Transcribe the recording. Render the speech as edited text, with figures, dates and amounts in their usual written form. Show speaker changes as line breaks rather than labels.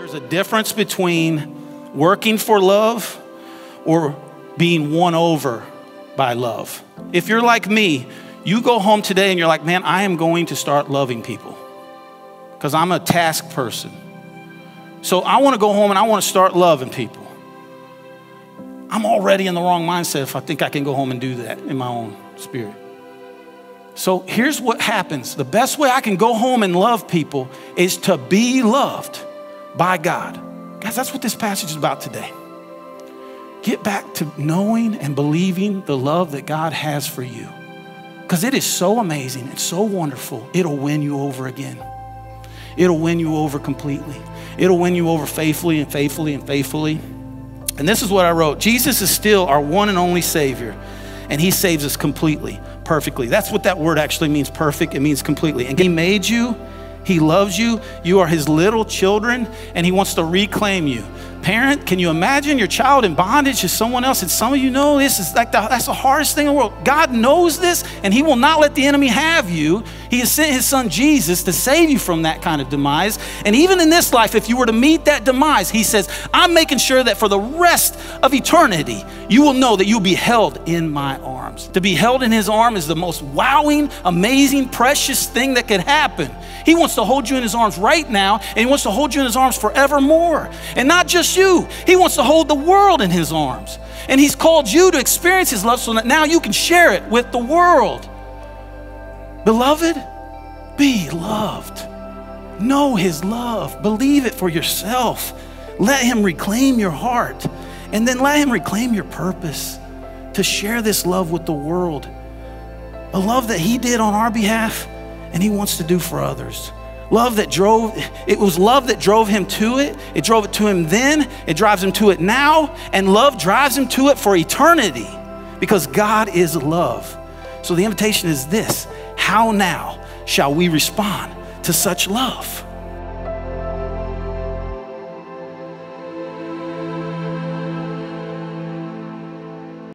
There's a difference between working for love or being won over by love. If you're like me, you go home today and you're like, man, I am going to start loving people because I'm a task person. So I want to go home and I want to start loving people. I'm already in the wrong mindset if I think I can go home and do that in my own spirit. So here's what happens. The best way I can go home and love people is to be loved by God. Guys, that's what this passage is about today. Get back to knowing and believing the love that God has for you. Because it is so amazing and so wonderful. It'll win you over again. It'll win you over completely. It'll win you over faithfully and faithfully and faithfully. And this is what I wrote. Jesus is still our one and only Savior. And he saves us completely, perfectly. That's what that word actually means, perfect. It means completely. And he made you. He loves you. You are his little children, and he wants to reclaim you. Parent, can you imagine your child in bondage to someone else? And some of you know this is like that's the hardest thing in the world. God knows this, and he will not let the enemy have you. He has sent his son Jesus to save you from that kind of demise. And even in this life, if you were to meet that demise, he says, I'm making sure that for the rest of eternity, you will know that you'll be held in my arms. To be held in his arm is the most wowing, amazing, precious thing that could happen. He wants to hold you in his arms right now, and he wants to hold you in his arms forevermore. And not just you, he wants to hold the world in his arms. And he's called you to experience his love so that now you can share it with the world. Beloved, be loved. Know his love. Believe it for yourself. Let him reclaim your heart. And then let him reclaim your purpose to share this love with the world. A love that he did on our behalf and he wants to do for others. It was love that drove him to it. It drove it to him then. It drives him to it now. And love drives him to it for eternity because God is love. So the invitation is this: how now shall we respond to such love?